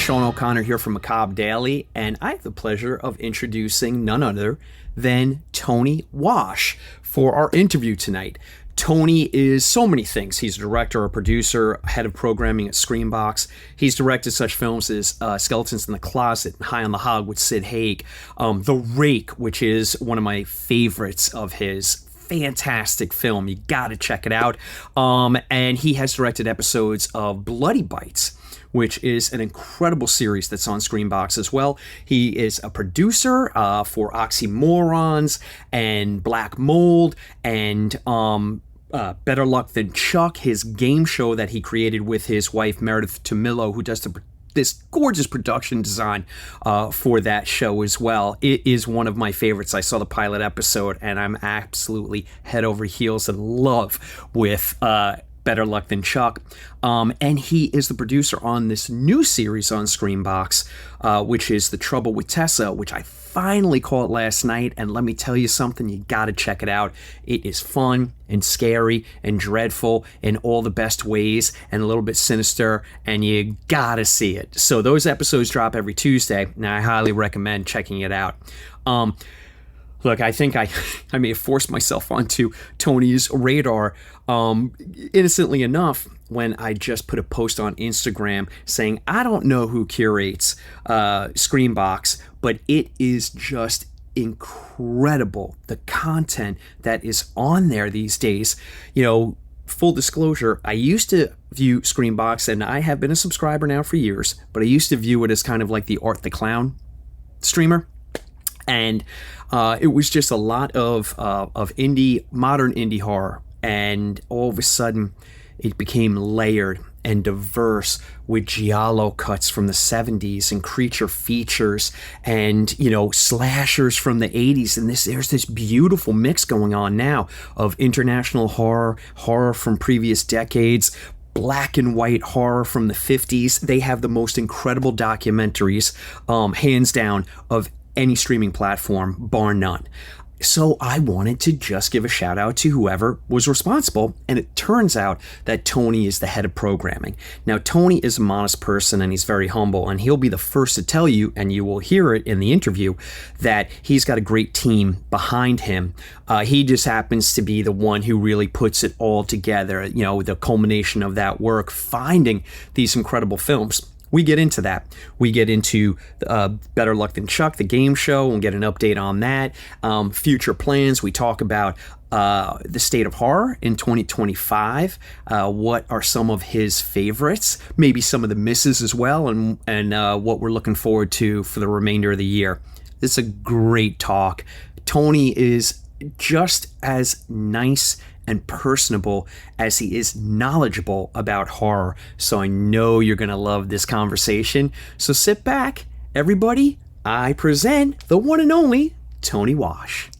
Sean O'Connor here from Macabre Daily, and I have the pleasure of introducing none other than Tony Wash for our interview tonight. Tony is so many things. He's a director, a producer, head of programming at Screambox. He's directed such films as Skeletons in the Closet, High on the Hog with Sid Haig, The Rake, which is one of my favorites of his. Fantastic film. You gotta check it out. And he has directed episodes of Bloody Bites, which is an incredible series that's on Screambox as well. He is a producer for Oxymorons and Black Mold and Better Luck Than Chuck, his game show that he created with his wife Meredith Tomillo, who does this gorgeous production design for that show as well. It is one of my favorites. I saw the pilot episode and I'm absolutely head over heels in love with Better Luck Than Chuck. And he is the producer on this new series on Screambox, which is The Trouble with Tessa, which I finally caught last night. And let me tell you something, you gotta check it out. It is fun and scary and dreadful in all the best ways and a little bit sinister, and you gotta see it. So those episodes drop every Tuesday, and I highly recommend checking it out. Look, I think I may have forced myself onto Tony's radar innocently enough when I just put a post on Instagram saying, I don't know who curates Screambox, but it is just incredible, the content that is on there these days. You know, full disclosure, I used to view Screambox, and I have been a subscriber now for years, but I used to view it as kind of like the Art the Clown streamer. And it was just a lot of modern indie horror, and all of a sudden it became layered and diverse with giallo cuts from the 70s and creature features and, you know, slashers from the 80s. And there's this beautiful mix going on now of international horror from previous decades, black and white horror from the 50s. They have the most incredible documentaries, hands down, of any streaming platform, bar none. So I wanted to just give a shout out to whoever was responsible, and it turns out that Tony is the head of programming. Now, Tony is a modest person and he's very humble, and he'll be the first to tell you, and you will hear it in the interview, that he's got a great team behind him. He just happens to be the one who really puts it all together, you know, the culmination of that work, finding these incredible films. We get into that. We get into Better Luck Than Chuck, the game show. We'll get an update on that. Future plans. We talk about the state of horror in 2025. What are some of his favorites? Maybe some of the misses as well, and what we're looking forward to for the remainder of the year. It's a great talk. Tony is just as nice and personable as he is knowledgeable about horror. So I know you're going to love this conversation. So sit back, everybody. I present the one and only Tony Wash.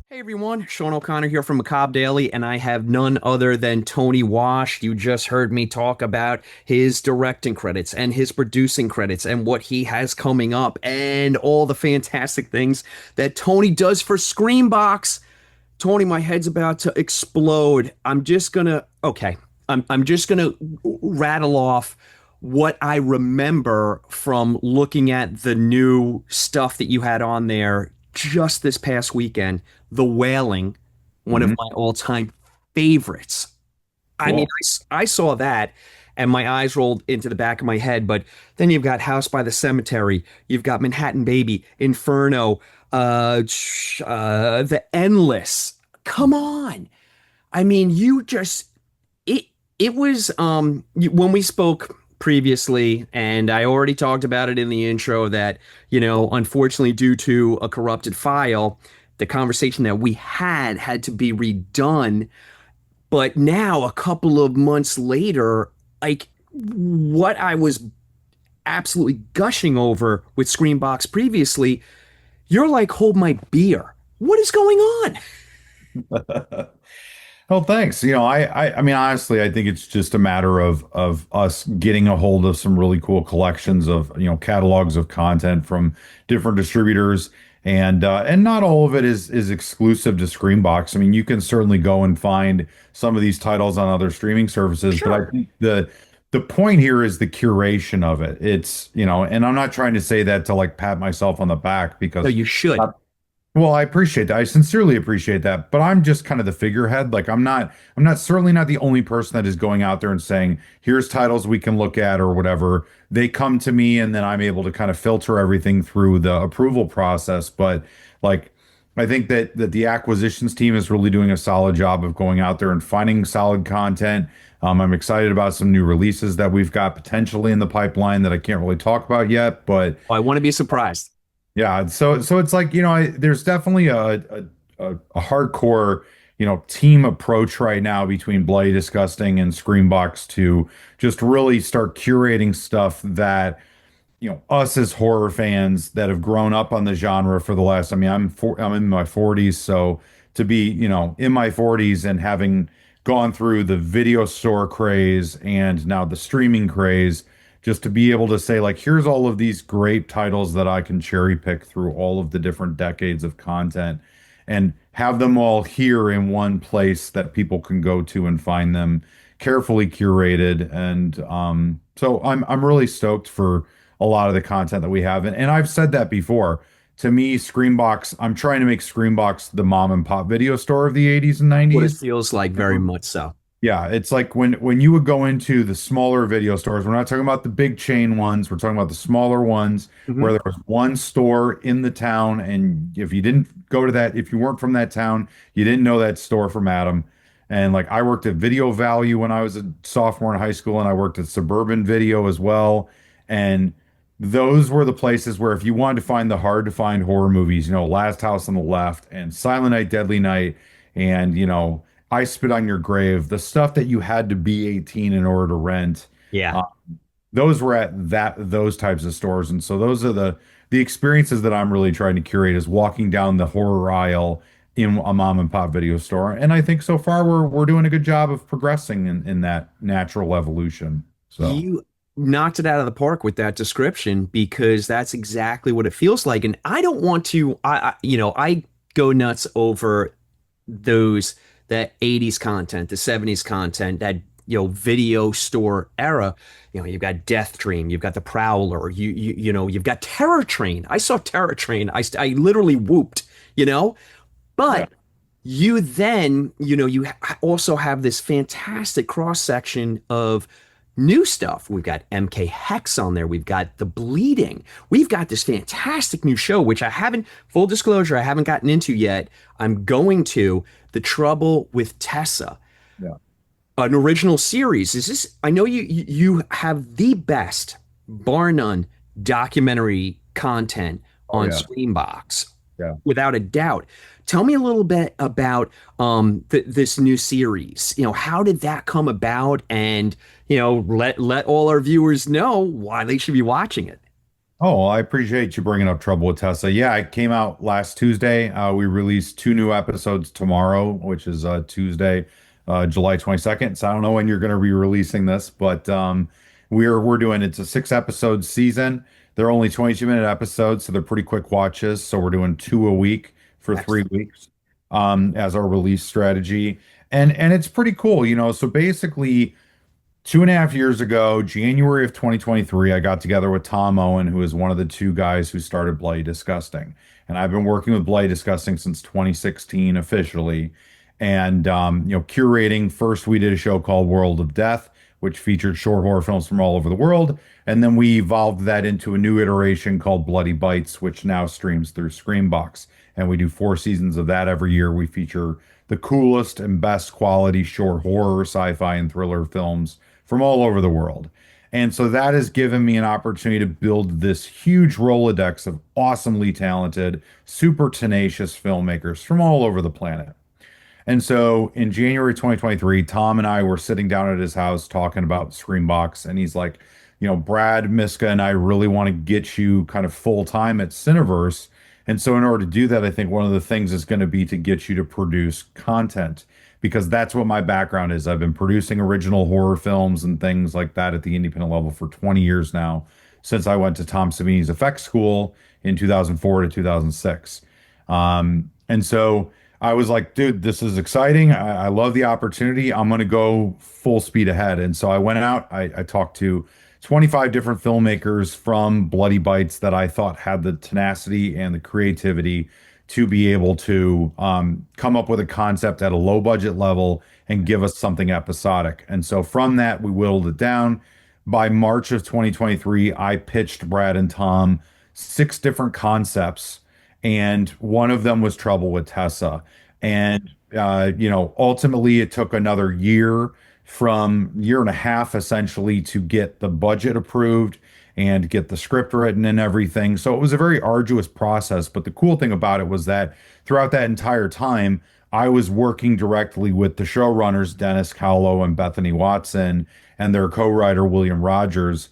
Hey everyone, Sean O'Connor here from Macabre Daily, and I have none other than Tony Wash. You just heard me talk about his directing credits and his producing credits and what he has coming up and all the fantastic things that Tony does for Screambox. Tony, my head's about to explode. I'm just gonna rattle off what I remember from looking at the new stuff that you had on there just this past weekend. The Wailing, one of my all-time favorites. Cool. I mean, I saw that and my eyes rolled into the back of my head, but then you've got House by the Cemetery, you've got Manhattan Baby, Inferno, The Endless. Come on. I mean, it was when we spoke previously, and I already talked about it in the intro, that, you know, unfortunately, due to a corrupted file, the conversation that we had to be redone. But now, a couple of months later, like, what I was absolutely gushing over with Screambox previously, you're like, hold my beer. What is going on? Well, thanks. You know, I mean, honestly, I think it's just a matter of us getting a hold of some really cool collections of, you know, catalogs of content from different distributors, and not all of it is exclusive to Screambox. I mean, you can certainly go and find some of these titles on other streaming services, but I think the point here is the curation of it. It's, and I'm not trying to say that to like pat myself on the back No, because, you should. well, I appreciate that. I sincerely appreciate that, but I'm just kind of the figurehead. Like I'm not certainly not the only person that is going out there and saying, here's titles we can look at or whatever. They come to me and then I'm able to kind of filter everything through the approval process. But like I think that the acquisitions team is really doing a solid job of going out there and finding solid content. I'm excited about some new releases that we've got potentially in the pipeline that I can't really talk about yet, but I want to be surprised. yeah, so it's like, there's definitely a hardcore, team approach right now between Bloody Disgusting and Screambox to just really start curating stuff that us as horror fans that have grown up on the genre for the last, I mean, I'm in my 40s, so to be, in my 40s and having gone through the video store craze and now the streaming craze, just to be able to say, like, here's all of these great titles that I can cherry pick through all of the different decades of content and have them all here in one place that people can go to and find them carefully curated. And so I'm really stoked for a lot of the content that we have. And I've said that before. To me, Screambox, I'm trying to make Screambox the mom and pop video store of the 80s and What it 90s. feels like, very much so. Yeah, it's like when you would go into the smaller video stores, we're not talking about the big chain ones, we're talking about the smaller ones where Mhm. there was one store in the town, and if you didn't go to that, if you weren't from that town, you didn't know that store from Adam. And like I worked at Video Value when I was a sophomore in high school, and I worked at Suburban Video as well. And those were the places where if you wanted to find the hard to find horror movies, Last House on the Left and Silent Night, Deadly Night, and I Spit on Your Grave, the stuff that you had to be 18 in order to rent. Yeah. Uh, those were at those types of stores. And so those are the experiences that I'm really trying to curate is walking down the horror aisle in a mom and pop video store. And I think so far we're doing a good job of progressing in that natural evolution. So You knocked it out of the park with that description because that's exactly what it feels like. And I don't want to, I go nuts over those, that 80s content, the 70s content, that, video store era. You've got Death Dream, you've got The Prowler, you've got Terror Train. I saw Terror Train. I literally whooped, you know? yeah, But you then, also have this fantastic cross section of new stuff. We've got MK Hex on there. We've got The Bleeding. We've got this fantastic new show, which I haven't, full disclosure, I haven't gotten into yet. I'm going to The Trouble with Tessa, yeah. an original series. Is this, I know you have the best, bar none, documentary content Oh on yeah. Screambox, Yeah. without a doubt. Tell me a little bit about this new series. How did that come about? And let all our viewers know why they should be watching it. Oh, well, I appreciate you bringing up Trouble with Tessa. Yeah, it came out last Tuesday. We released two new episodes tomorrow, which is Tuesday, July 22nd. So I don't know when you're going to be releasing this, but we're doing it's a 6 episode season. They're only 22-minute episodes, so they're pretty quick watches. So we're doing two a week for three Excellent. weeks as our release strategy, and it's pretty cool. So basically. 2.5 years ago, January of 2023, I got together with Tom Owen, who is one of the two guys who started Bloody Disgusting. And I've been working with Bloody Disgusting since 2016 officially. And, curating. First, we did a show called World of Death, which featured short horror films from all over the world. And then we evolved that into a new iteration called Bloody Bites, which now streams through Screambox. And we do 4 seasons of that every year. We feature the coolest and best quality short horror, sci-fi, and thriller films from all over the world. And so that has given me an opportunity to build this huge Rolodex of awesomely talented, super tenacious filmmakers from all over the planet. And so in January 2023, Tom and I were sitting down at his house talking about Screambox, and he's like, Brad, Miska, and I really want to get you kind of full time at Cineverse. And so in order to do that, I think one of the things is going to be to get you to produce content because that's what my background is. I've been producing original horror films and things like that at the independent level for 20 years now, since I went to Tom Savini's effects school in 2004 to 2006. And so I was like, dude, this is exciting. I love the opportunity. I'm going to go full speed ahead. And so I went out, I talked to 25 different filmmakers from Bloody Bites that I thought had the tenacity and the creativity to be able to come up with a concept at a low budget level and give us something episodic. And so from that, we whittled it down. By March of 2023, I pitched Brad and Tom 6 different concepts, and one of them was Trouble with Tessa. And ultimately, it took another year, from year and a half essentially, to get the budget approved and get the script written and everything. So it was a very arduous process. But the cool thing about it was that throughout that entire time, I was working directly with the showrunners, Dennis Cowlow and Bethany Watson, and their co-writer, William Rogers,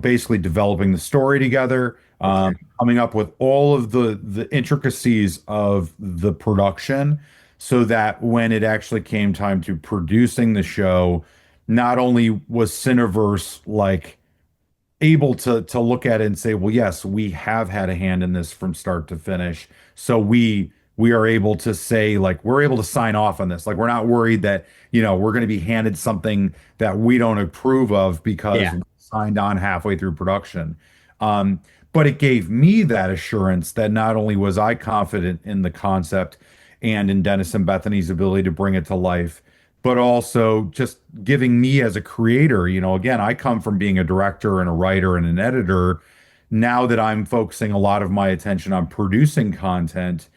basically developing the story together, Okay. coming up with all of the intricacies of the production, so that when it actually came time to producing the show, not only was Cineverse like able to look at it and say, well, yes, we have had a hand in this from start to finish. So we are able to say, like, we're able to sign off on this. Like, we're not worried that, we're going to be handed something that we don't approve of because Yeah. we signed on halfway through production. Um, but it gave me that assurance that not only was I confident in the concept and in Dennis and Bethany's ability to bring it to life, but also just giving me as a creator, again, I come from being a director and a writer and an editor. Now that I'm focusing a lot of my attention on producing content,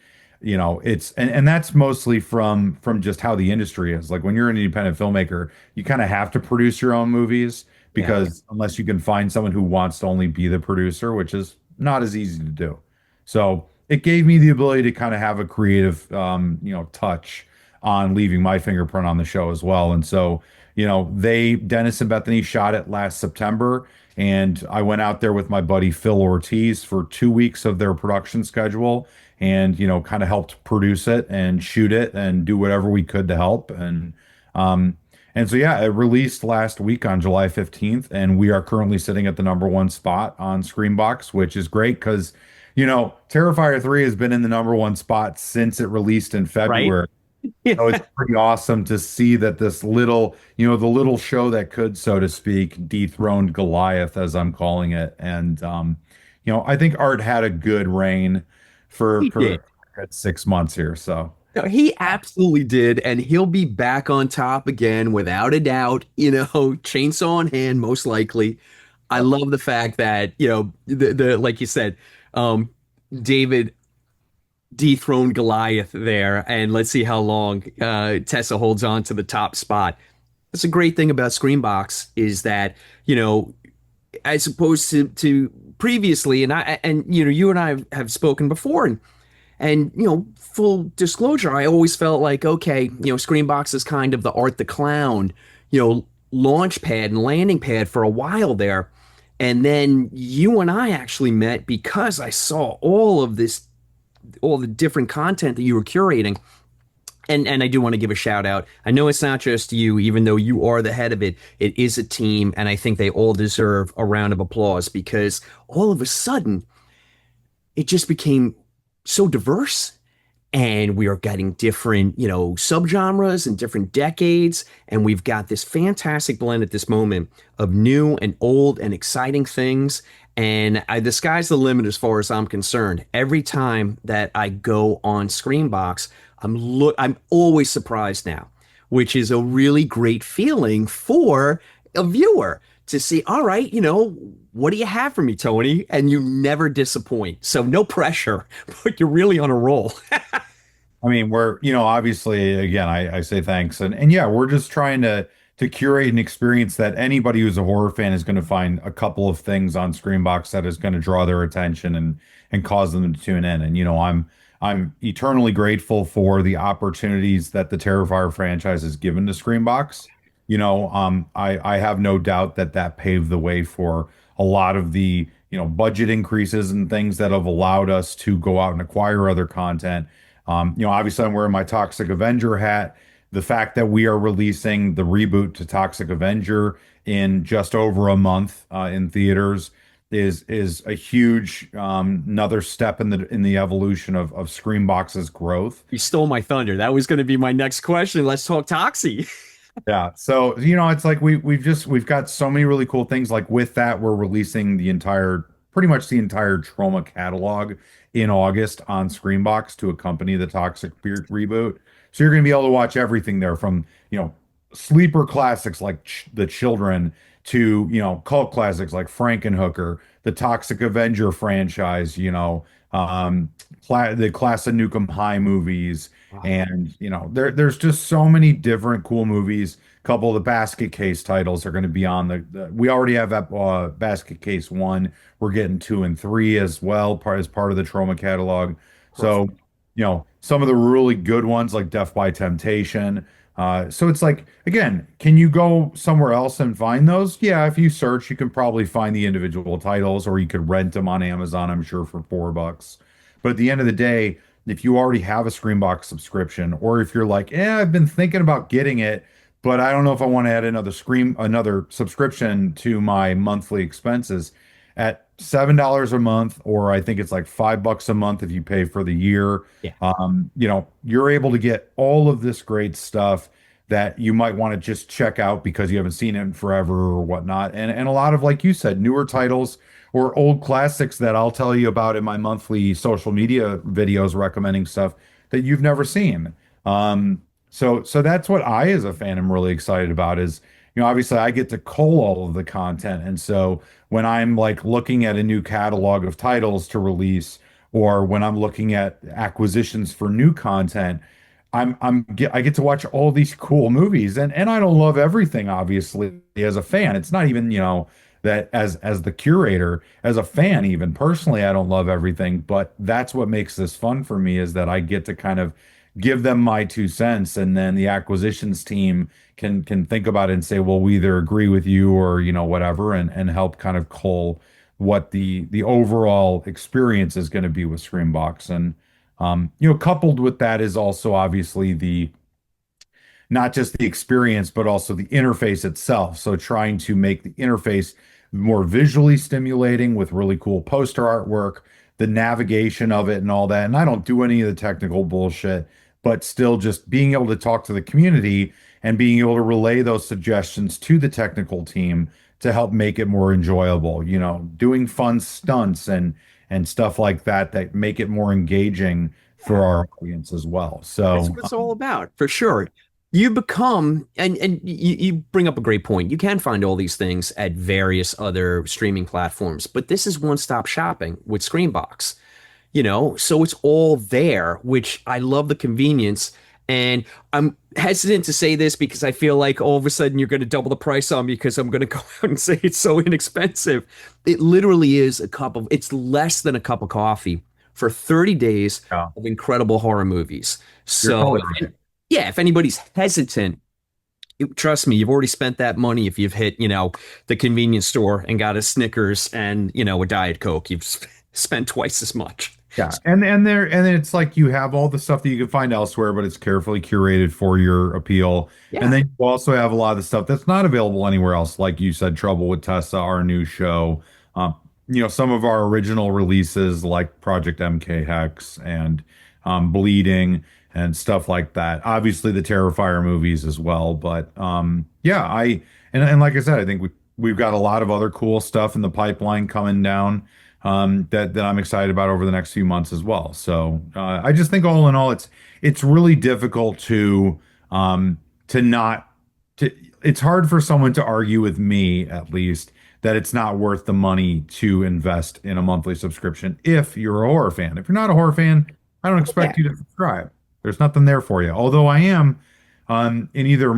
it's and that's mostly from just how the industry is. Like when you're an independent filmmaker, you kind of have to produce your own movies, Yeah. because unless you can find someone who wants to only be the producer, which is not as easy to do. So it gave me the ability to kind of have a creative, touch on leaving my fingerprint on the show as well. And so, Dennis and Bethany shot it last September, and I went out there with my buddy Phil Ortiz for 2 weeks of their production schedule, and, kind of helped produce it and shoot it and do whatever we could to help. And so, yeah, it released last week on July 15th, and we are currently sitting at the #1 spot on Screambox, which is great because, Terrifier 3 has been in the #1 spot since it released in Right. February. So it's pretty awesome to see that this little, the little show that could, so to speak, dethroned Goliath, as I'm calling it. And, I think Art had a good reign He for did. 6 months here. So, No, he absolutely did, and he'll be back on top again without a doubt. Chainsaw in hand, most likely. I yep. love the fact that the like you said, um, David dethroned Goliath there, and let's see how long Tessa holds on to the top spot. That's a great thing about Screambox is that as opposed to previously, and you and I have spoken before, and full disclosure, I always felt like, okay, Screambox is kind of the Art the Clown, launch pad and landing pad for a while there. And then you and I actually met because I saw all the different content that you were curating. And I do want to give a shout out. I know it's not just you, even though you are the head of it. It is a team, and I think they all deserve a round of applause because all of a sudden it just became so diverse, and we are getting different, subgenres and different decades, and we've got this fantastic blend at this moment of new and old and exciting things. And the sky's the limit as far as I'm concerned. Every time that I go on Screenbox, I'm always surprised now, which is a really great feeling for a viewer to see, all right, what do you have for me, Tony? And you never disappoint. So no pressure, but you're really on a roll. I mean, we're, obviously, again, I say thanks. And yeah, we're just trying to curate an experience that anybody who's a horror fan is going to find a couple of things on Screenbox that is going to draw their attention and cause them to tune in. And, I'm eternally grateful for the opportunities that the Terrifier franchise has given to Screenbox. I have no doubt that that paved the way for a lot of the, budget increases and things that have allowed us to go out and acquire other content. Obviously, I'm wearing my Toxic Avenger hat. The fact that we are releasing the reboot to Toxic Avenger in just over a month in theaters, is a huge another step in the evolution of Screambox's growth. You stole my thunder. That was going to be my next question. Let's talk Toxie. Yeah. So, it's like we've got so many really cool things. Like with that, we're releasing pretty much the entire Trauma catalog in August on Screambox to accompany the Toxic Beard reboot. So you're going to be able to watch everything there from, sleeper classics like The Children to, cult classics like Frankenhooker, the Toxic Avenger franchise, the Class of Nukem High movies, Wow. and there's just so many different cool movies. A couple of the basket case titles are going to be on we already have basket case one. We're getting two and three as well, as part of the Trauma catalog. So, Perfect. some of the really good ones like Death by Temptation. So it's like, again, can you go somewhere else and find those? Yeah, if you search, you can probably find the individual titles, or you could rent them on Amazon, I'm sure, for $4. But at the end of the day, if you already have a Screambox subscription, or if you're like, I've been thinking about getting it, but I don't know if I want to add another subscription to my monthly expenses at $7 a month, or I think it's like $5 a month if you pay for the year. Yeah. You're able to get all of this great stuff that you might want to just check out because you haven't seen it in forever or whatnot. And a lot of, like you said, newer titles or old classics that I'll tell you about in my monthly social media videos recommending stuff that you've never seen. So that's what I, as a fan, am really excited about is, obviously I get to cull all of the content. And so when I'm like looking at a new catalog of titles to release, or when I'm looking at acquisitions for new content, I get to watch all these cool movies, and I don't love everything, obviously, as a fan. It's not even, that as the curator, as a fan, even personally, I don't love everything, but that's what makes this fun for me, is that I get to kind of give them my 2 cents, and then the acquisitions team can think about it and say, well, we either agree with you or, whatever, and help kind of cull what the overall experience is going to be with Screambox. And coupled with that is also obviously the not just the experience, but also the interface itself. So trying to make the interface more visually stimulating with really cool poster artwork, the navigation of it and all that. And I don't do any of the technical bullshit, but still just being able to talk to the community and being able to relay those suggestions to the technical team to help make it more enjoyable, doing fun stunts and stuff like that that make it more engaging for Yeah. our audience as well. That's So, what it's all about, for sure. You become, and you bring up a great point. You can find all these things at various other streaming platforms, but this is one-stop shopping with Screambox. So it's all there, which I love the convenience. And I'm hesitant to say this because I feel like all of a sudden you're going to double the price on me because I'm going to go out and say it's so inexpensive. It literally is it's less than a cup of coffee for 30 days yeah, of incredible horror movies. you're So, totally right. yeah, if anybody's hesitant, trust me, you've already spent that money if you've hit, the convenience store and got a Snickers and, a Diet Coke. You've spent twice as much. Yeah, and it's like you have all the stuff that you can find elsewhere, but it's carefully curated for your appeal. And Yeah. then you also have a lot of the stuff that's not available anywhere else, like you said, Trouble with Tessa, our new show. Um, some of our original releases like Project MK Hex and Bleeding and stuff like that. Obviously, the Terrifier movies as well. But yeah, and like I said, I think we've got a lot of other cool stuff in the pipeline coming down that I'm excited about over the next few months as well. So I just think all in all, it's really difficult to not to. It's hard for someone to argue with me, at least, that it's not worth the money to invest in a monthly subscription if you're a horror fan. If you're not a horror fan, I don't Yeah. expect you to subscribe. There's nothing there for you. Although I am in either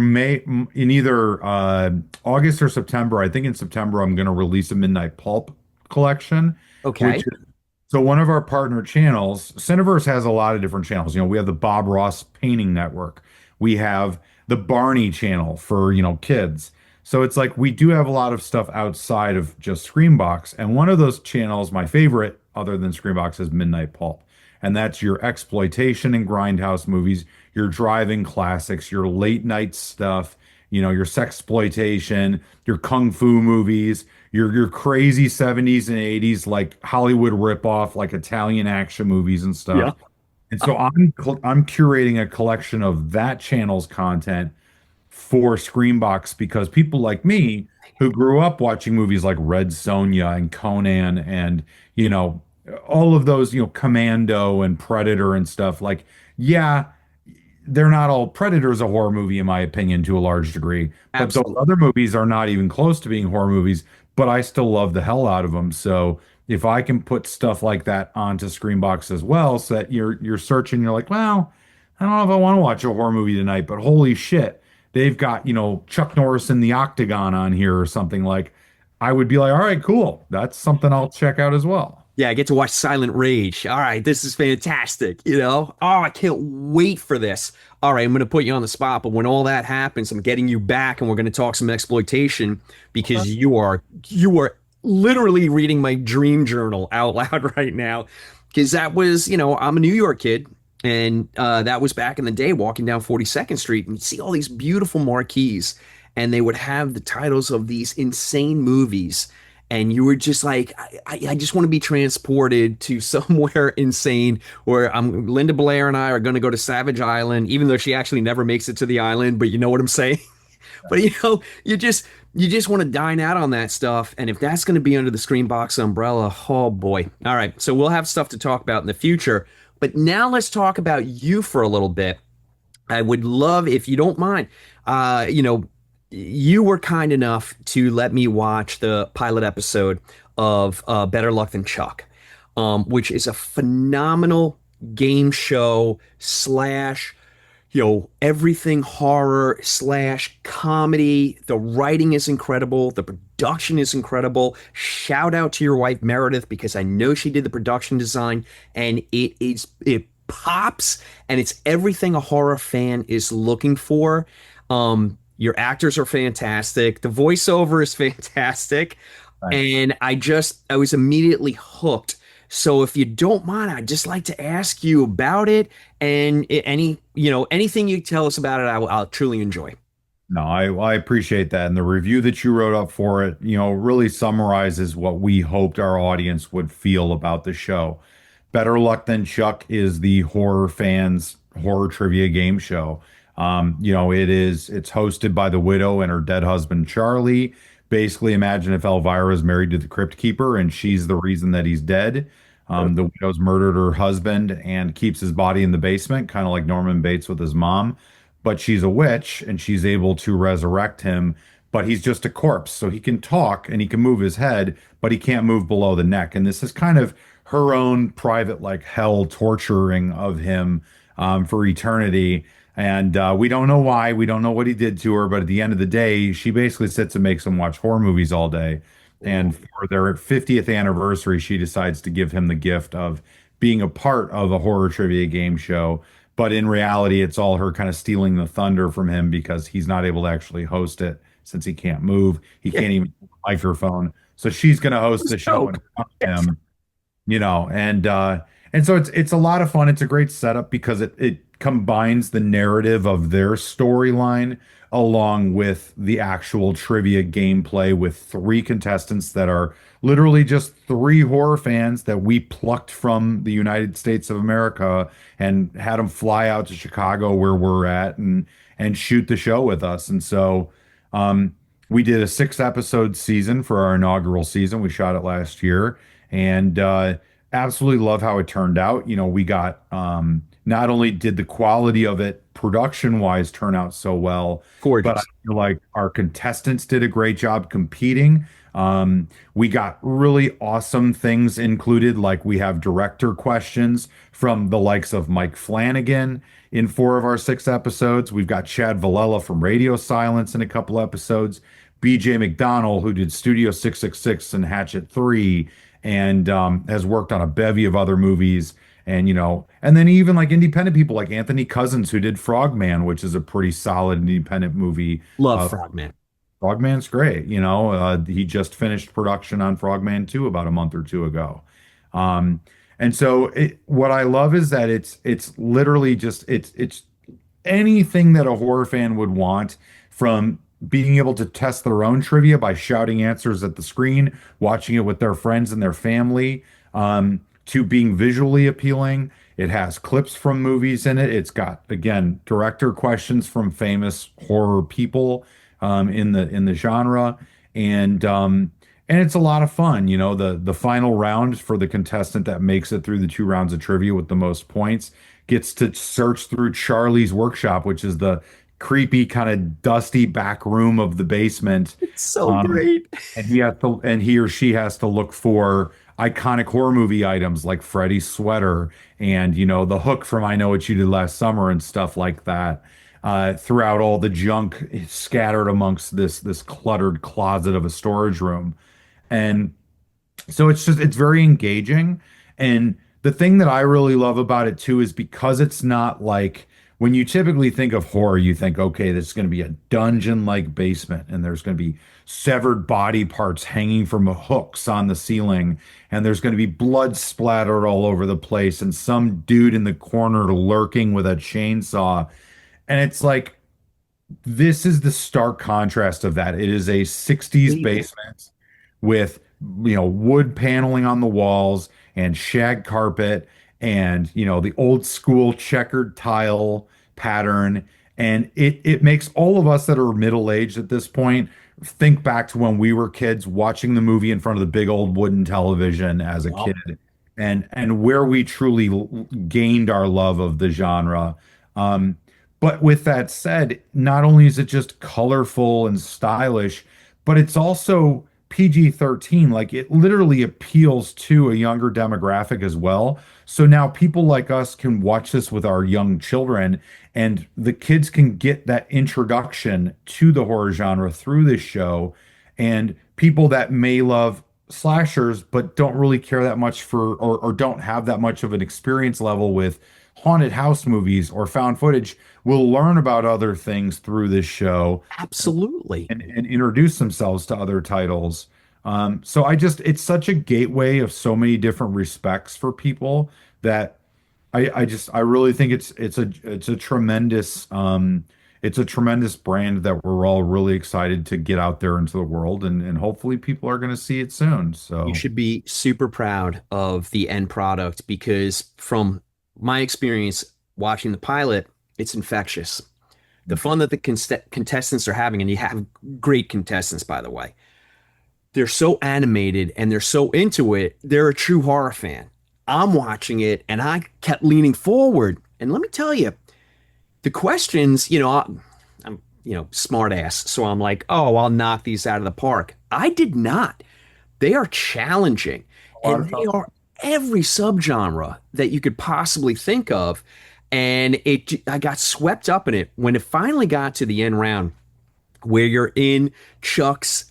August or September. I think in September I'm going to release a Midnight Pulp collection, which Okay. is so one of our partner channels. Cineverse has a lot of different channels. We have the Bob Ross Painting Network. We have the Barney channel for, kids. So it's like we do have a lot of stuff outside of just Screambox. And one of those channels, my favorite other than Screambox, is Midnight Pulp. And that's your exploitation and grindhouse movies, your driving classics, your late night stuff, your sexploitation, your kung fu movies, your crazy 70s and 80s like Hollywood ripoff, like Italian action movies and Yeah. stuff. And so I'm curating a collection of that channel's content for Screambox because people like me who grew up watching movies like Red Sonja and Conan and, you know, all of those, Commando and Predator and stuff, like, yeah, they're not all Predator's a horror movie in my opinion to a large degree, but those Absolutely. other movies are not even close to being horror movies, but I still love the hell out of them. So if I can put stuff like that onto Screenbox as well, so that you're searching, you're like, well, I don't know if I want to watch a horror movie tonight, but holy shit, they've got, Chuck Norris in the Octagon on here or something like, I would be like, all right, cool. That's something I'll check out as well. Yeah, I get to watch Silent Rage. All right, this is fantastic. Oh, I can't wait for this. All right, I'm going to put you on the spot, but when all that happens, I'm getting you back and we're going to talk some exploitation because you are literally reading my dream journal out loud right now. Because that was, I'm a New York kid, and that was back in the day walking down 42nd Street and you see all these beautiful marquees, and they would have the titles of these insane movies, and you were just like, I just want to be transported to somewhere insane where Linda Blair and I are going to go to Savage Island, even though she actually never makes it to the island, but you know what I'm saying? But you just want to dine out on that stuff, and if that's going to be under the Screenbox umbrella, oh boy. All right, so we'll have stuff to talk about in the future, but now let's talk about you for a little bit. I would love if you don't mind. You were kind enough to let me watch the pilot episode of Better Luck Than Chuck, which is a phenomenal game show slash, everything horror slash comedy. The writing is incredible. The production is incredible. Shout out to your wife Meredith because I know she did the production design, and it pops, and it's everything a horror fan is looking for. Your actors are fantastic. The voiceover is fantastic. Thanks. And I was immediately hooked. So if you don't mind, I'd just like to ask you about it, and anything you tell us about it, I'll truly enjoy. No, I appreciate that. And the review that you wrote up for it, really summarizes what we hoped our audience would feel about the show. Better Luck Than Chuck is the horror fans' horror trivia game show. It's hosted by the widow and her dead husband, Charlie. Basically, imagine if Elvira is married to the Crypt Keeper and she's the reason that he's dead. The widow's murdered her husband and keeps his body in the basement, kind of like Norman Bates with his mom. But she's a witch and she's able to resurrect him, but he's just a corpse. So he can talk and he can move his head, but he can't move below the neck. And this is kind of her own private, like, hell torturing of him for eternity. And we don't know why. We don't know what he did to her. But at the end of the day, she basically sits and makes him watch horror movies all day. And for their 50th anniversary, she decides to give him the gift of being a part of a horror trivia game show. But in reality, it's all her kind of stealing the thunder from him because he's not able to actually host it since he can't move. He Yeah, can't even use a microphone. So she's going to it host was the show in dope. front of him, and so it's a lot of fun. It's a great setup because it combines the narrative of their storyline along with the actual trivia gameplay with three contestants that are literally just three horror fans that we plucked from the United States of America and had them fly out to Chicago where we're at and shoot the show with us. And so we did a 6 episode season for our inaugural season. We shot it last year, and absolutely love how it turned out. We got not only did the quality of it production wise turn out so well, but I Gorgeous. feel like our contestants did a great job competing. We got really awesome things included, like we have director questions from the likes of Mike Flanagan in 4 of our 6 episodes. We've got Chad Villella from Radio Silence in a couple episodes. BJ McDonnell, who did Studio 666 and Hatchet 3, and has worked on a bevy of other movies. And then even like independent people like Anthony Cousins, who did Frogman, which is a pretty solid independent movie. Love Uh, Frogman. Frogman's great. He just finished production on Frogman 2 about a month or two ago. Um, and so what I love is that it's literally just it's anything that a horror fan would want from being able to test their own trivia by shouting answers at the screen, watching it with their friends and their family, to being visually appealing. It has clips from movies in it. It's got, again, director questions from famous horror people in the genre, and and it's a lot of fun. You know, the final round for the contestant that makes it through the 2 rounds of trivia with the most points gets to search through Charlie's workshop, which is the creepy kind of dusty back room of the basement. It's so Um, great. and he or she has to look for iconic horror movie items like Freddy's sweater and, you know, the hook from I Know What You Did Last Summer and stuff like that. Throughout all the junk scattered amongst this cluttered closet of a storage room. And so it's very engaging. And the thing that I really love about it too is because it's not like when you typically think of horror, you think, okay, this is going to be a dungeon-like basement, and there's going to be severed body parts hanging from hooks on the ceiling, and there's going to be blood splattered all over the place, and some dude in the corner lurking with a chainsaw. And it's like this is the stark contrast of that. It is a 60s Completely. basement with, you know, wood paneling on the walls and shag carpet and, you know, the old school checkered tile pattern. And it makes all of us that are middle-aged at this point think back to when we were kids watching the movie in front of the big old wooden television as a Yup. kid and where we truly gained our love of the genre. Um, but with that said, not only is it just colorful and stylish, but it's also PG-13. Like it literally appeals to a younger demographic as well. So now people like us can watch this with our young children, and the kids can get that introduction to the horror genre through this show. And people that may love slashers but don't really care that much for or don't have that much of an experience level with haunted house movies or found footage will learn about other things through this show Absolutely. and introduce themselves to other titles. So it's such a gateway of so many different respects for people that I really think it's a tremendous brand that we're all really excited to get out there into the world, and hopefully people are going to see it soon. You So should be super proud of the end product because from my experience watching the pilot, it's infectious. The fun that the contestants are having, and you have great contestants, by the way, they're so animated and they're so into it. They're a true horror fan. I'm watching it and I kept leaning forward. And let me tell you, the questions, I'm smart ass. So I'm like, oh, I'll knock these out of the park. I did not. They are challenging a lot and of they tough. are every subgenre that you could possibly think of. And I got swept up in it when it finally got to the end round where you're in Chuck's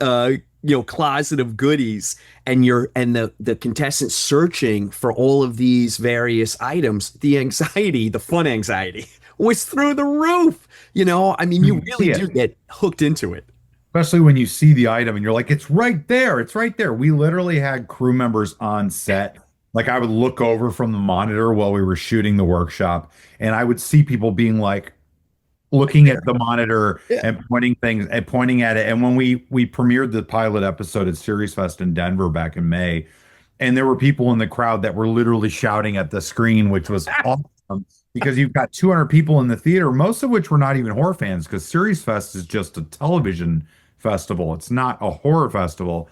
closet of goodies and the contestant searching for all of these various items. The anxiety, the fun anxiety was through the roof. I mean, You you really see do it. get hooked into it. Especially when you see the item and you're like, it's right there. It's right there. We literally had crew members on set. Like I would look over from the monitor while we were shooting the workshop, and I would see people being like looking at the monitor Yeah. and pointing things and pointing at it. And when we premiered the pilot episode at Series Fest in Denver back in May, and there were people in the crowd that were literally shouting at the screen, which was awesome because you've got 200 people in the theater, most of which were not even horror fans, because Series Fest is just a television festival. It's not a horror festival.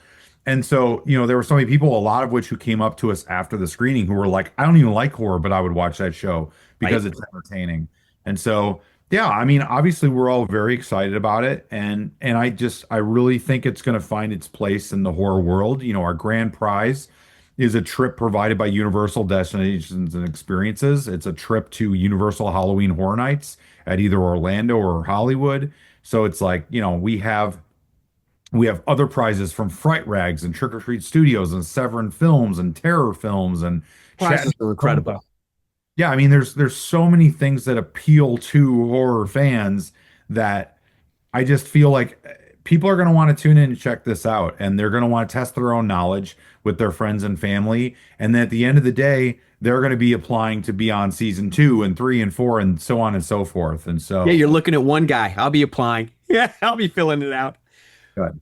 And so, you know, there were so many people, a lot of which who came up to us after the screening who were like, I don't even like horror, but I would watch that show because Right? it's entertaining. And so, yeah, I mean, obviously we're all very excited about it, and I really think it's going to find its place in the horror world. You know, our grand prize is a trip provided by Universal Destinations and Experiences. It's a trip to Universal Halloween Horror Nights at either Orlando or Hollywood. So it's like, you know, we have other prizes from Fright Rags and Trick or Treat Studios and Severin Films and Terror Films and Chat. Prizes are incredible. Yeah, I mean, there's so many things that appeal to horror fans that I just feel like people are going to want to tune in and check this out, and they're going to want to test their own knowledge with their friends and family, and then at the end of the day, they're going to be applying to be on season 2 and 3 and 4 and so on and so forth. And Yeah, so, you're looking at one guy. I'll be applying. Yeah, I'll be filling it out. Good.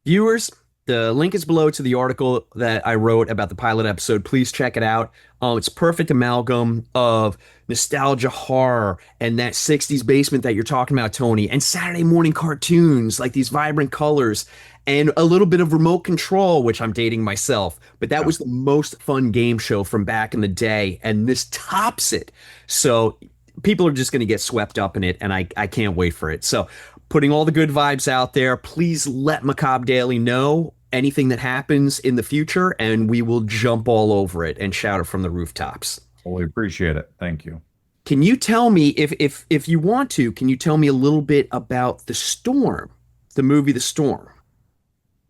Viewers, the link is below to the article that I wrote about the pilot episode. Please check it out. It's a perfect amalgam of nostalgia, horror, and that 60s basement that you're talking about, Tony, and Saturday morning cartoons, like these vibrant colors, and a little bit of remote control, which I'm dating myself. But that Yeah. was the most fun game show from back in the day, and this tops it. So people are just going to get swept up in it, and I can't wait for it. So putting all the good vibes out there. Please let Macabre Daily know anything that happens in the future, and we will jump all over it and shout it from the rooftops. Totally appreciate it. Thank you. Can you tell me, if you want to, can you tell me a little bit about The Storm, the movie The Storm?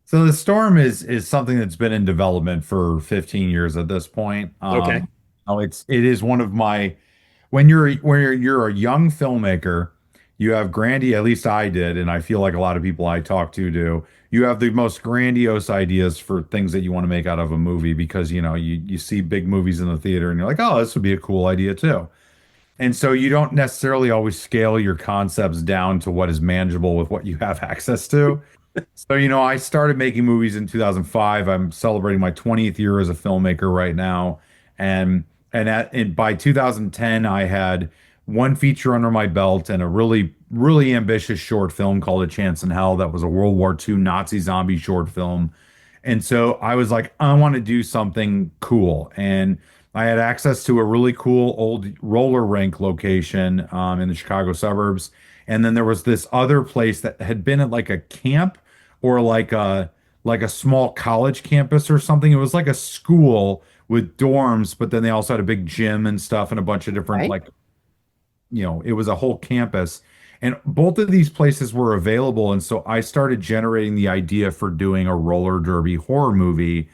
So the Storm is something that's been in development for 15 years at this point. Okay. It is one of my when you're a young filmmaker, you have at least I did, and I feel like a lot of people I talk to do. You have the most grandiose ideas for things that you want to make out of a movie because you see big movies in the theater and you're like, oh, this would be a cool idea too. And so you don't necessarily always scale your concepts down to what is manageable with what you have access to. So, I started making movies in 2005. I'm celebrating my 20th year as a filmmaker right now. And by 2010, I had one feature under my belt and a really, really ambitious short film called A Chance in Hell that was a World War II Nazi zombie short film. And so I was like, I want to do something cool. And I had access to a really cool old roller rink location in the Chicago suburbs. And then there was this other place that had been at like a camp or like a small college campus or something. It was like a school with dorms, but then they also had a big gym and stuff and a bunch of different Right. it was a whole campus. And both of these places were available. And so I started generating the idea for doing a roller derby horror movie,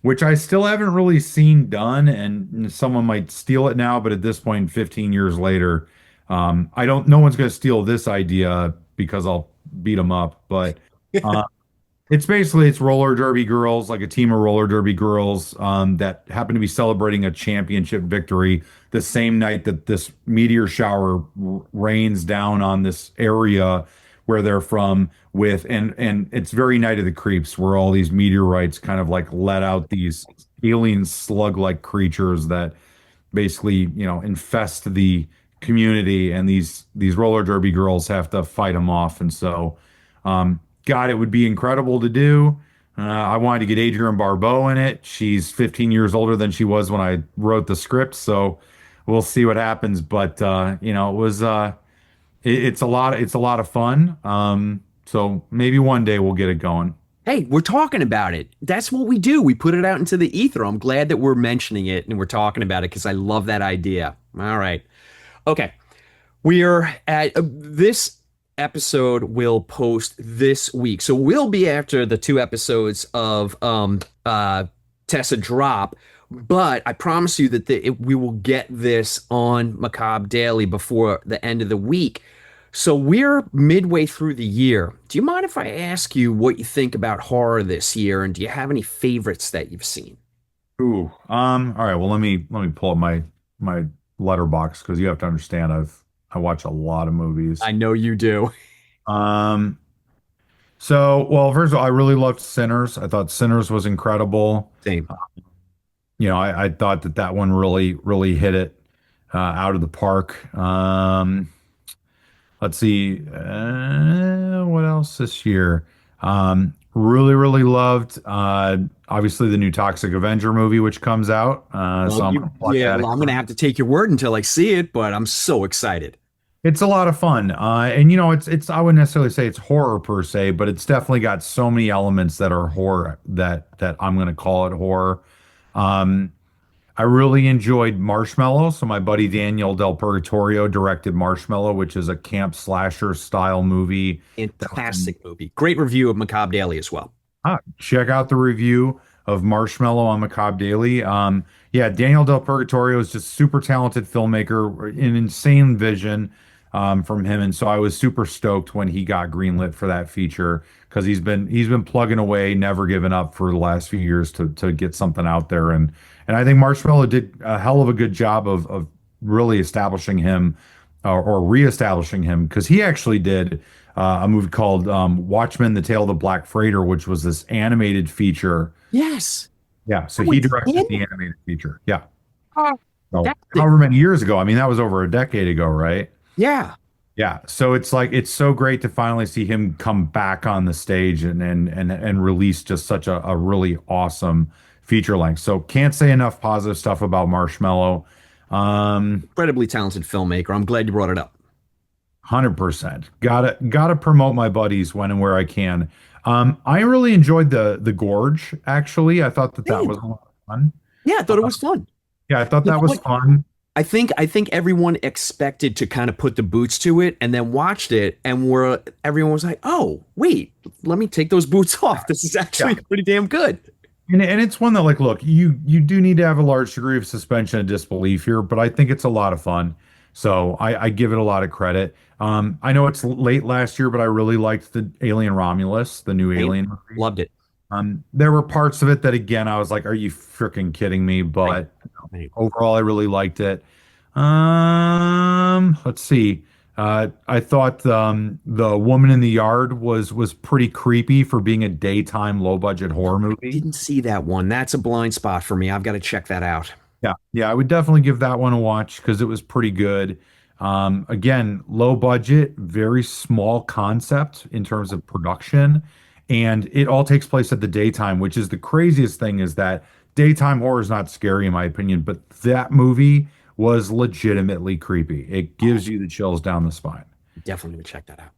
which I still haven't really seen done. And someone might steal it now, but at this point, 15 years later, no one's going to steal this idea because I'll beat them up. But uh, it's roller derby girls, like a team of roller derby girls that happen to be celebrating a championship victory the same night that this meteor shower rains down on this area where they're from and it's very Night of the Creeps where all these meteorites kind of like let out these alien slug-like creatures that basically, infest the community and these roller derby girls have to fight them off. And so God, it would be incredible to do. I wanted to get Adrienne Barbeau in it. She's 15 years older than she was when I wrote the script, so we'll see what happens. But it's a lot of fun. So maybe one day we'll get it going. Hey, we're talking about it. That's what we do. We put it out into the ether. I'm glad that we're mentioning it and we're talking about it because I love that idea. All right. Okay. We're at this episode will post this week. So we'll be after the two episodes of Tessa drop, but I promise you that we will get this on Macabre Daily before the end of the week. So we're midway through the year. Do you mind if I ask you what you think about horror this year, and do you have any favorites that you've seen? Ooh. All right. Well, let me pull up my letterbox because you have to understand I watch a lot of movies. I know you do. Um, well, first of all, I really loved Sinners. I thought Sinners was incredible. Same. I thought that one really, really hit it out of the park. Let's see, what else this year? Really, really loved, obviously the new Toxic Avenger movie, which comes out. So I'm gonna plug Yeah, that well, I'm gonna in. have to take your word until I see it, but I'm so excited. It's a lot of fun. And it's I wouldn't necessarily say it's horror per se, but it's definitely got so many elements that are horror that I'm gonna call it horror. Um, I really enjoyed Marshmallow. So my buddy Daniel Del Purgatorio directed Marshmallow, which is a camp slasher style movie. Fantastic movie. Great review of Macabre Daily as well. Check out the review of Marshmallow on Macabre Daily. Yeah, Daniel Del Purgatorio is just super talented filmmaker, an insane vision from him, and so I was super stoked when he got greenlit for that feature because he's been plugging away, never giving up for the last few years to get something out there, and I think Marshmallow did a hell of a good job of really establishing him or reestablishing him because he actually did a movie called Watchmen: The Tale of the Black Freighter, which was this animated feature. Yes. Yeah, so That he was directed him? the animated feature. Yeah. Oh, So that's it. however many years ago, I mean, that was over a decade ago, right? Yeah. Yeah. So it's like it's so great to finally see him come back on the stage and release just such a really awesome feature length. So can't say enough positive stuff about Marshmello. Um, Incredibly talented filmmaker. I'm glad you brought it up. 100%. Gotta promote my buddies when and where I can. I really enjoyed the Gorge, actually. I thought that that Same. was a lot of fun. Yeah, I Uh, thought it was fun. yeah, I thought You that know was what? fun. I think everyone expected to kind of put the boots to it and then watched it and were everyone was like, "Oh, wait, let me take those boots off. This is Yeah. actually pretty damn good." And it's one that like, look, you do need to have a large degree of suspension of disbelief here, but I think it's a lot of fun. So I give it a lot of credit. I know it's late last year, but I really liked the Alien Romulus, the new Same. Alien movie. Loved it. There were parts of it that again I was like, are you freaking kidding me? Right. But Right. overall, I really liked it. Let's see. I thought the Woman in the Yard was pretty creepy for being a daytime low budget horror movie. Didn't see that one. That's a blind spot for me. I've got to check that out. Yeah, yeah, I would definitely give that one a watch because it was pretty good. Again, low budget, very small concept in terms of production, and it all takes place at the daytime, which is the craziest thing is that daytime horror is not scary in my opinion, but that movie was legitimately creepy. It gives you the chills down the spine. Definitely would check that out.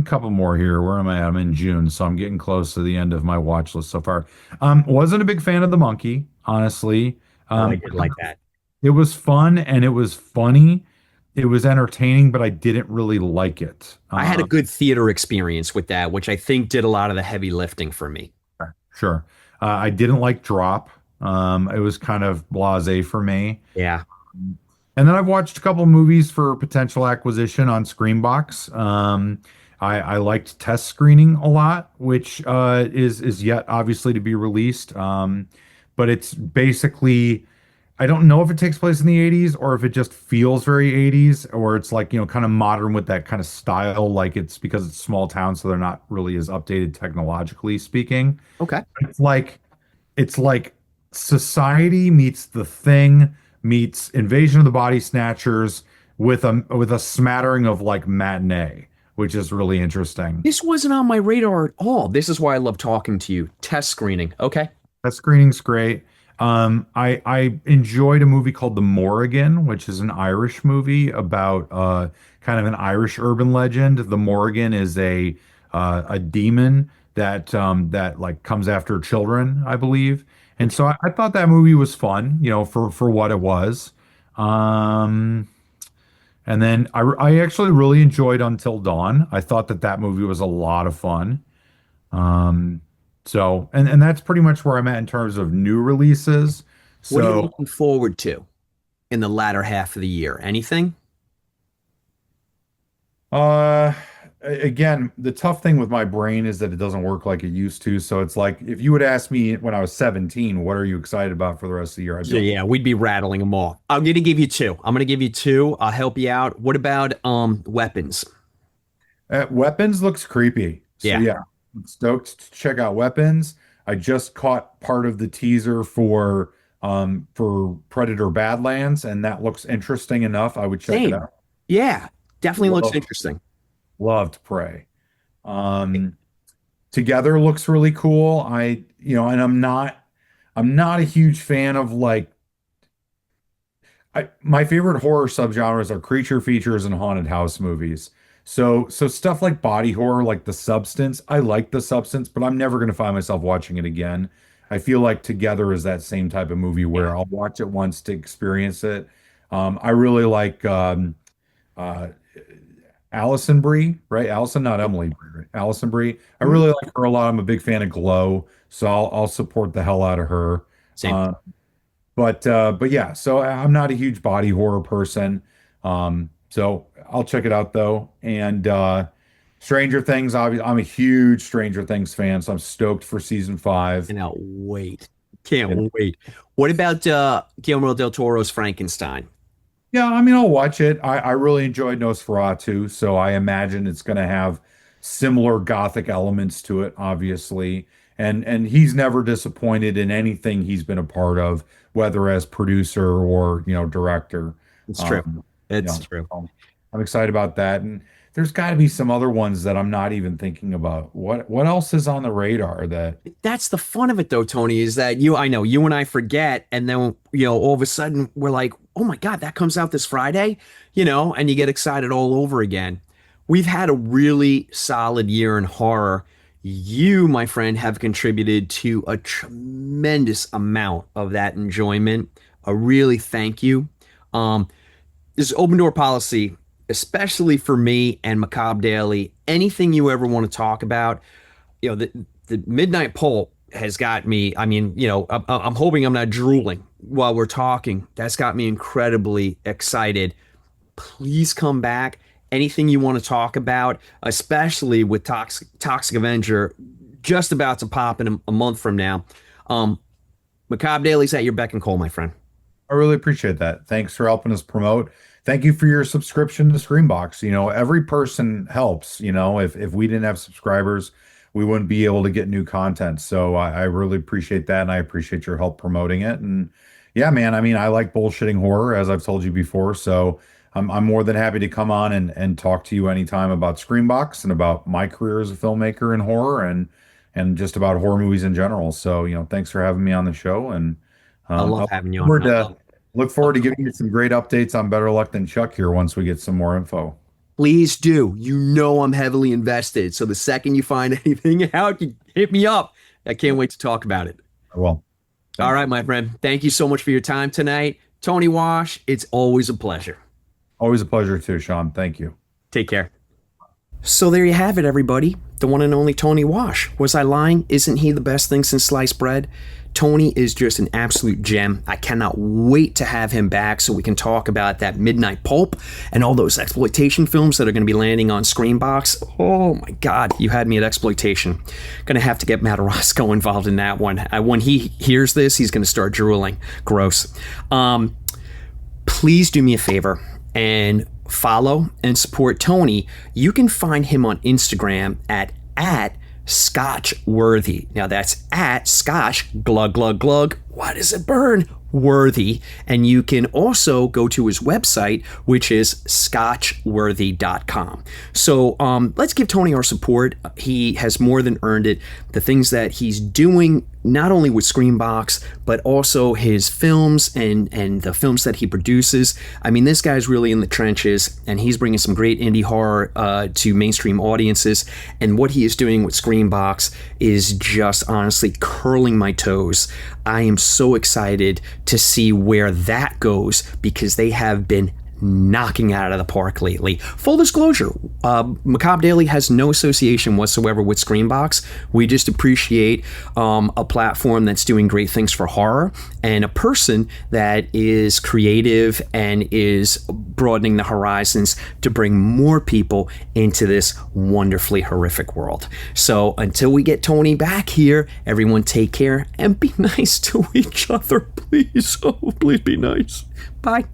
Couple more here. Where am I at? I'm in June, so I'm getting close to the end of my watch list so far. Wasn't a big fan of the monkey, honestly. Oh, I Um, did like that. it was fun and it was funny. It was entertaining, but I didn't really like it. I had a good theater experience with that, which I think did a lot of the heavy lifting for me. Sure. I didn't like Drop. It was kind of blasé for me. Yeah. And then I've watched a couple movies for potential acquisition on Screambox. I liked Test Screening a lot, which is yet obviously to be released. But it's basically I don't know if it takes place in the 80s or if it just feels very 80s or it's like, kind of modern with that kind of style, like it's because it's small town, so they're not really as updated technologically speaking. Okay. It's like it's like Society meets The Thing meets Invasion of the Body Snatchers with a smattering of like matinee, which is really interesting. This wasn't on my radar at all. This is why I love talking to you. Test screening. Okay. That screening's great. I enjoyed a movie called The Morrigan, which is an Irish movie about kind of an Irish urban legend. The Morrigan is a demon that like comes after children, I believe. And so I thought that movie was fun, for what it was. Um, and then I actually really enjoyed Until Dawn. I thought that movie was a lot of fun. Um, and that's pretty much where I'm at in terms of new releases. What are you So, looking forward to in the latter half of the year? Anything? uh, again, the tough thing with my brain is that it doesn't work like it used to. So it's like if you would ask me when I was 17, what are you excited about for the rest of the year? I'd be So like, yeah, we'd be rattling them all. I'm gonna give you two. I'm gonna give you two. I'll help you out. What about weapons? Weapons looks creepy. So Yeah, yeah, I'm stoked to check out Weapons. I just caught part of the teaser for Predator Badlands, and that looks interesting enough. I would check it same. out. Yeah, definitely looks Love, interesting. loved Prey. Um, Together looks really cool. And I'm not a huge fan of like my favorite horror subgenres are creature features and haunted house movies. So stuff like body horror, like The Substance, I like The Substance, but I'm never going to find myself watching it again. I feel like Together is that same type of movie Yeah, where I'll watch it once to experience it. I really like uh, Allison Brie, right? Allison, not Emily Brie, right? Allison Brie. I mhm, really like her a lot. I'm a big fan of Glow, so I'll support the hell out of her. same. Uh, but yeah, so I'm not a huge body horror person. So I'll check it out though. And Stranger Things, obviously, I'm a huge Stranger Things fan, so I'm stoked for season 5. Cannot wait. Can't And wait. What about Guillermo del Toro's Frankenstein? Yeah, I mean, I'll watch it. I really enjoyed Nosferatu, so I imagine it's going to have similar gothic elements to it, obviously. And he's never disappointed in anything he's been a part of, whether as producer or, director. It's true. Um, It's yeah, true. I'm excited about that. And there's got to be some other ones that I'm not even thinking about. What else is on the radar that That's the fun of it though, Tony, is that I know you and I forget, and then all of a sudden we're like, oh my God, that comes out this Friday, and you get excited all over again. We've had a really solid year in horror. You, my friend, have contributed to a tremendous amount of that enjoyment. A really thank you. Um, this is open door policy, especially for me and Macabre Daily. Anything you ever want to talk about, the Midnight Pulp has got me. I mean, I'm hoping I'm not drooling while we're talking. That's got me incredibly excited. Please come back. Anything you want to talk about, especially with Toxic Avenger just about to pop in a month from now. Um, Macabre Daily's at your beck and call, my friend. I really appreciate that. Thanks for helping us promote. Thank you for your subscription to Screambox. Every person helps. If we didn't have subscribers, we wouldn't be able to get new content. So I really appreciate that, and I appreciate your help promoting it. And yeah, man, I mean, I like bullshitting horror, as I've told you before. So I'm more than happy to come on and talk to you anytime about Screambox and about my career as a filmmaker in horror and just about horror movies in general. So, thanks for having me on the show, and I I love look having you on. forward to giving you some great updates on Better Luck Than Chuck here once we get some more info. Please do. I'm heavily invested. So the second you find anything out, you hit me up. I can't wait to talk about it. Well, All thanks. right, my friend. Thank you so much for your time tonight. Tony Wash, it's always a pleasure. Always a pleasure too, Sean. Thank you. Take care. So there you have it, everybody. The one and only Tony Wash. Was I lying? Isn't he the best thing since sliced bread? Tony is just an absolute gem. I cannot wait to have him back so we can talk about that Midnight Pulp and all those exploitation films that are going to be landing on Screambox. Oh my God, you had me at exploitation. Gonna have to get Matt Orozco involved in that one. When he hears this, he's going to start drooling. Gross. Please do me a favor and follow and support Tony. You can find him on Instagram at Scotchworthy. Now that's at Scotch glug glug glug. Why does it burn? Worthy. And you can also go to his website, which is scotchworthy.com. So let's give Tony our support. He has more than earned it. The things that he's doing, not only with Screambox, but also his films and the films that he produces. I mean, this guy's really in the trenches, and he's bringing some great indie horror to mainstream audiences. And what he is doing with Screambox is just honestly curling my toes. I am so excited to see where that goes because they have been knocking out of the park lately. Full disclosure, Macabre Daily has no association whatsoever with Screambox. We just appreciate a platform that's doing great things for horror and a person that is creative and is broadening the horizons to bring more people into this wonderfully horrific world. So until we get Tony back here, everyone take care and be nice to each other, please. Oh, please be nice. Bye.